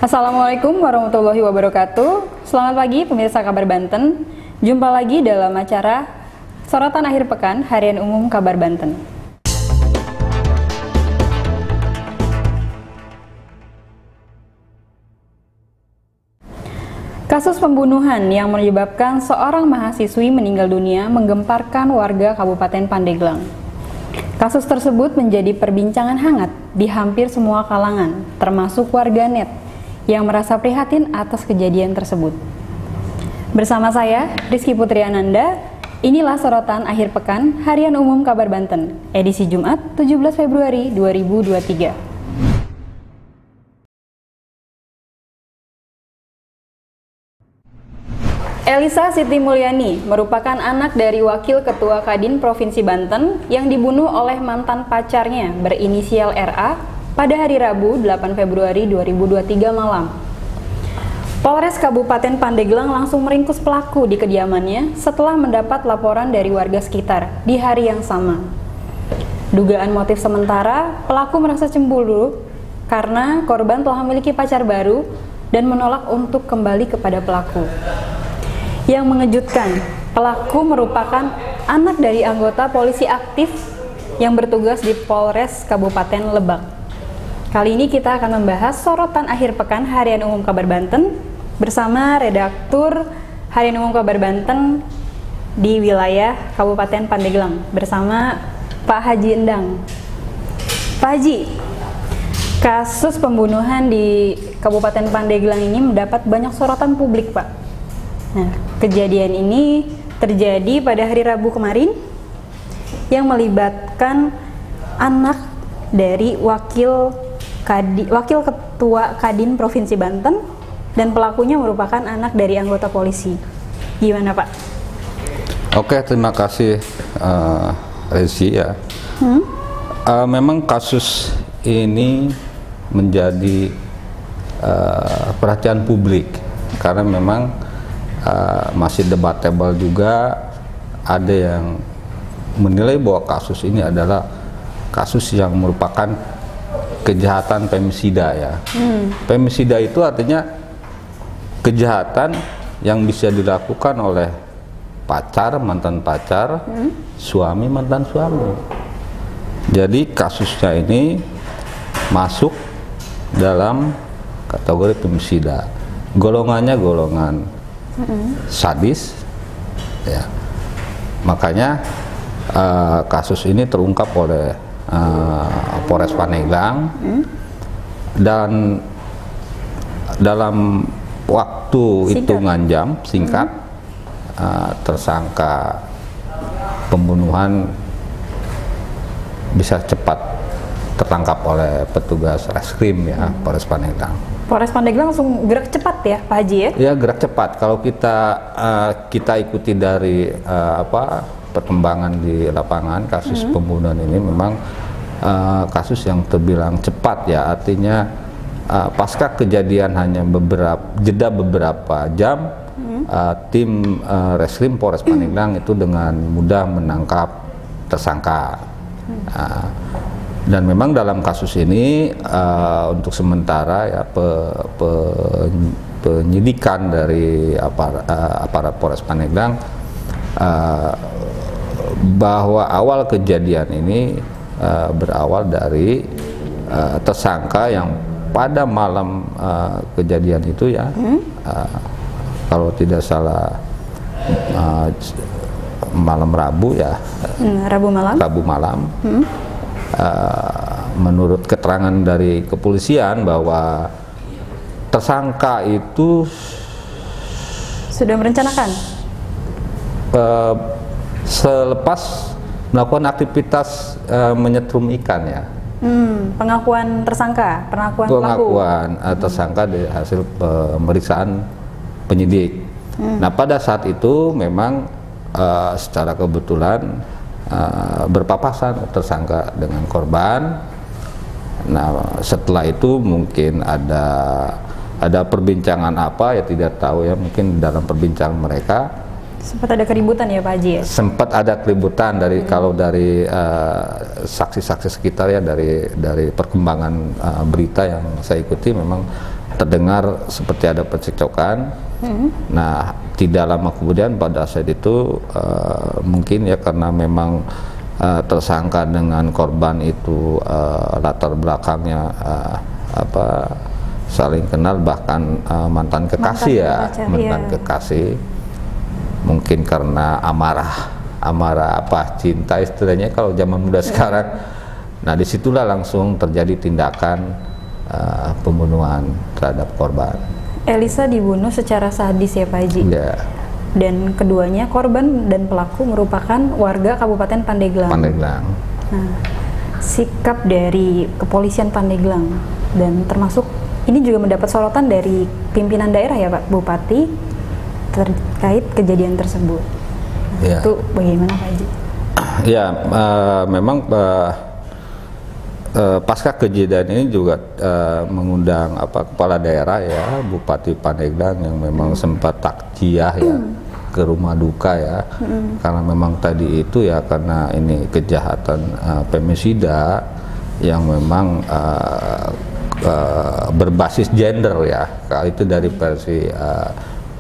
Assalamualaikum warahmatullahi wabarakatuh. Selamat pagi pemirsa Kabar Banten. Jumpa lagi dalam acara Sorotan Akhir Pekan Harian Umum Kabar Banten. Kasus pembunuhan yang menyebabkan seorang mahasiswi meninggal dunia menggemparkan warga Kabupaten Pandeglang. Kasus tersebut menjadi perbincangan hangat di hampir semua kalangan, termasuk warganet yang merasa prihatin atas kejadian tersebut. Bersama saya, Rizky Putri Ananda, inilah Sorotan Akhir Pekan Harian Umum Kabar Banten, edisi Jumat 17 Februari 2023. Elisa Siti Mulyani merupakan anak dari Wakil Ketua Kadin Provinsi Banten yang dibunuh oleh mantan pacarnya berinisial RA pada hari Rabu 8 Februari 2023 malam. Polres Kabupaten Pandeglang langsung meringkus pelaku di kediamannya setelah mendapat laporan dari warga sekitar di hari yang sama. Dugaan motif sementara, pelaku merasa cemburu karena korban telah memiliki pacar baru dan menolak untuk kembali kepada pelaku. Yang mengejutkan, pelaku merupakan anak dari anggota polisi aktif yang bertugas di Polres Kabupaten Lebak. Kali ini kita akan membahas Sorotan Akhir Pekan Harian Umum Kabar Banten bersama redaktur Harian Umum Kabar Banten di wilayah Kabupaten Pandeglang bersama Pak Haji Endang. Pak Haji, kasus pembunuhan di Kabupaten Pandeglang ini mendapat banyak sorotan publik, Pak. Nah, kejadian ini terjadi pada hari Rabu kemarin yang melibatkan anak dari Wakil Ketua Kadin Provinsi Banten dan pelakunya merupakan anak dari anggota polisi. Gimana, Pak? Oke, terima kasih Rezi ya. Memang kasus ini menjadi perhatian publik karena memang masih debatable juga. Ada yang menilai bahwa kasus ini adalah kasus yang merupakan kejahatan femisida ya. Femisida itu artinya kejahatan yang bisa dilakukan oleh pacar, mantan pacar, suami, mantan suami. Jadi kasusnya ini masuk dalam kategori femisida. Golongannya golongan sadis ya. Makanya kasus ini terungkap oleh Polres Pandeglang dan dalam waktu hitungan jam singkat tersangka pembunuhan bisa cepat tertangkap oleh petugas reskrim ya, Polres Pandeglang. Polres Pandeglang langsung gerak cepat ya, Pak Haji ya? Ya, gerak cepat. Kalau kita ikuti dari perkembangan di lapangan kasus pembunuhan ini memang kasus yang terbilang cepat ya. Artinya pasca kejadian hanya jeda beberapa jam, tim reskrim Polres Pandeglang itu dengan mudah menangkap tersangka. Dan memang dalam kasus ini untuk sementara ya penyidikan dari aparat Polres Pandeglang bahwa awal kejadian ini berawal dari tersangka yang pada malam kejadian itu ya, kalau tidak salah malam Rabu ya, Rabu malam. Menurut keterangan dari kepolisian bahwa tersangka itu sudah merencanakan selepas melakukan aktivitas menyetrum ikan ya. Pengakuan tersangka, pengakuan tersangka dari hasil pemeriksaan penyidik. Nah, pada saat itu memang secara kebetulan berpapasan tersangka dengan korban. Nah, setelah itu mungkin ada perbincangan apa ya, tidak tahu ya, mungkin dalam perbincangan mereka sempat ada keributan ya Pak Haji ya? Sempat ada keributan dari kalau dari saksi-saksi sekitar ya, dari perkembangan berita yang saya ikuti memang terdengar seperti ada percekcokan. Nah, tidak lama kemudian pada saat itu mungkin ya karena memang tersangka dengan korban itu latar belakangnya saling kenal, bahkan mantan kekasih mantan kekasih. Mungkin karena amarah cinta istilahnya kalau zaman muda sekarang. Nah, disitulah langsung terjadi tindakan pembunuhan terhadap korban. Elisa dibunuh secara sadis ya Pak Haji? Ya. Dan keduanya, korban dan pelaku, merupakan warga Kabupaten Pandeglang. Pandeglang. Nah, sikap dari kepolisian Pandeglang dan termasuk ini juga mendapat sorotan dari pimpinan daerah ya Pak Bupati terkait kejadian tersebut. Nah, ya. Itu bagaimana Pak Haji? Ya, memang pasca kejadian ini juga mengundang kepala daerah ya, Bupati Pandeglang yang memang sempat takziah ya ke rumah duka ya, karena memang tadi itu ya karena ini kejahatan femisida yang memang berbasis gender ya, itu dari versi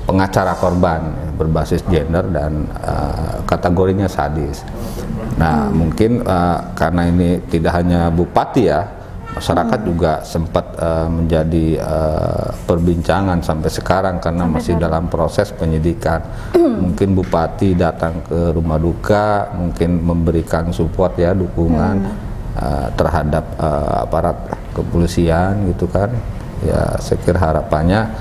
pengacara korban berbasis gender dan kategorinya sadis. Nah, mungkin karena ini tidak hanya bupati ya, masyarakat juga sempat menjadi perbincangan sampai sekarang karena masih dalam proses penyidikan. Mungkin bupati datang ke rumah duka, mungkin memberikan support ya, dukungan terhadap aparat kepolisian gitu kan. Ya, saya kira harapannya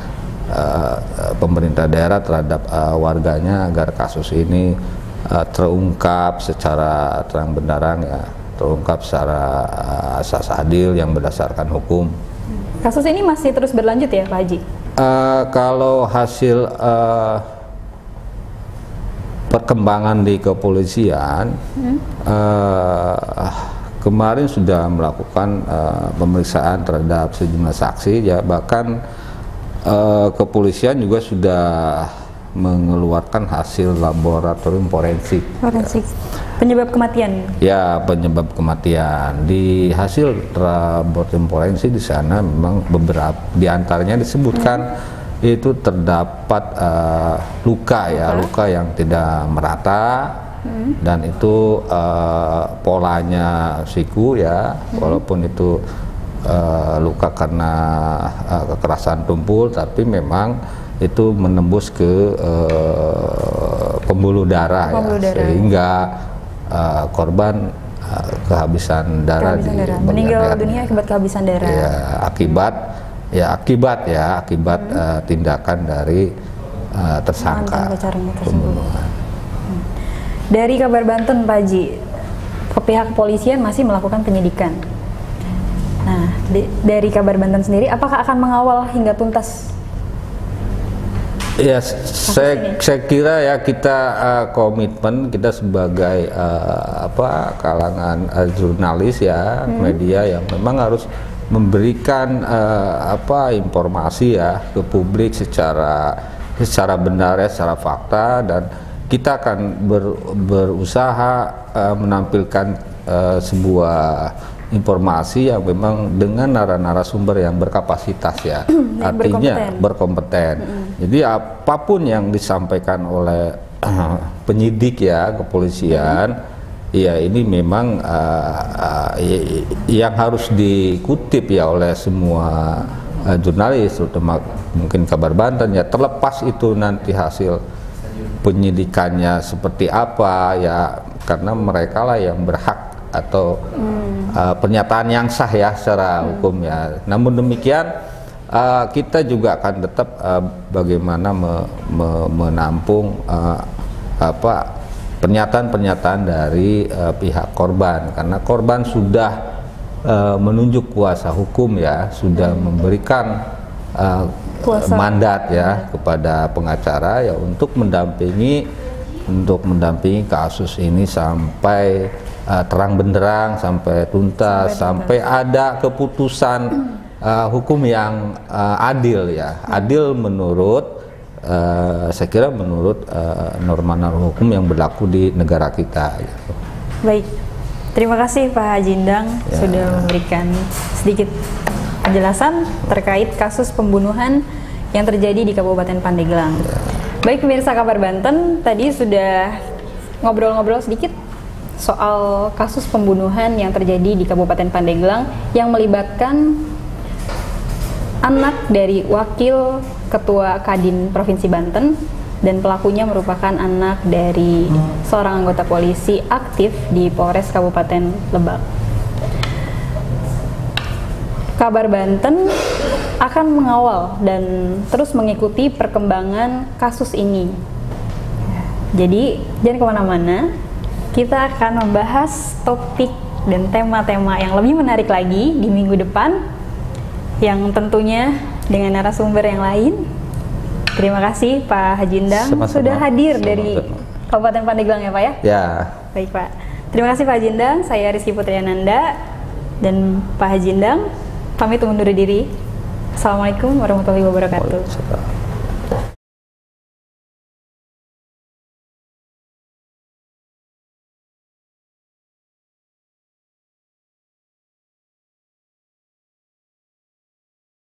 pemerintah daerah terhadap warganya agar kasus ini terungkap secara terang benderang ya, terungkap secara asas adil yang berdasarkan hukum. Kasus ini masih terus berlanjut ya Pak Haji? Kalau hasil perkembangan di kepolisian, kemarin sudah melakukan pemeriksaan terhadap sejumlah saksi ya, bahkan kepolisian juga sudah mengeluarkan hasil laboratorium forensik. Forensik. Penyebab kematian? Ya, penyebab kematian. Di hasil laboratorium forensik di sana memang beberapa diantaranya disebutkan itu terdapat luka yang tidak merata dan itu polanya siku ya, walaupun itu luka karena kekerasan tumpul, tapi memang itu menembus ke pembuluh darah ya, sehingga korban kehabisan darah meninggal dunia akibat kehabisan darah. Ya, akibat tindakan dari tersangka pembunuhan. Dari kabar Banten Pak Haji, pihak kepolisian masih melakukan penyidikan. Nah, dari kabar Banten sendiri, apakah akan mengawal hingga tuntas? Ya, saya kira ya kita komitmen kita sebagai kalangan jurnalis ya, media yang memang harus memberikan informasi ya ke publik secara benar ya, secara fakta, dan kita akan berusaha menampilkan sebuah informasi yang memang dengan narasumber yang berkapasitas ya, artinya berkompeten. Jadi apapun yang disampaikan oleh penyidik ya, kepolisian, ya ini memang yang harus dikutip ya oleh semua jurnalis, terutama mungkin kabar Banten ya, terlepas itu nanti hasil penyidikannya seperti apa ya, karena mereka lah yang berhak atau pernyataan yang sah ya secara hukum ya. Namun demikian kita juga akan tetap bagaimana menampung pernyataan-pernyataan dari pihak korban, karena korban sudah menunjuk kuasa hukum ya, sudah memberikan mandat ya kepada pengacara ya untuk mendampingi kasus ini sampai terang benderang, sampai tuntas, sampai ada keputusan hukum yang adil ya, adil menurut saya kira menurut norma-norma hukum yang berlaku di negara kita gitu. Baik, terima kasih Pak Haji Endang sudah memberikan sedikit penjelasan terkait kasus pembunuhan yang terjadi di Kabupaten Pandeglang. Baik pemirsa Kabar Banten, tadi sudah ngobrol-ngobrol sedikit soal kasus pembunuhan yang terjadi di Kabupaten Pandeglang yang melibatkan anak dari Wakil Ketua Kadin Provinsi Banten, dan pelakunya merupakan anak dari seorang anggota polisi aktif di Polres Kabupaten Lebak. Kabar Banten akan mengawal dan terus mengikuti perkembangan kasus ini. Jadi jangan kemana-mana, kita akan membahas topik dan tema-tema yang lebih menarik lagi di minggu depan, yang tentunya dengan narasumber yang lain. Terima kasih Pak Haji Endang sudah hadir dari Kabupaten Pandeglang ya Pak ya? Ya. Baik Pak. Terima kasih Pak Haji Endang, saya Rizky Putriananda dan Pak Haji Endang pamit undur diri. Assalamualaikum warahmatullahi wabarakatuh.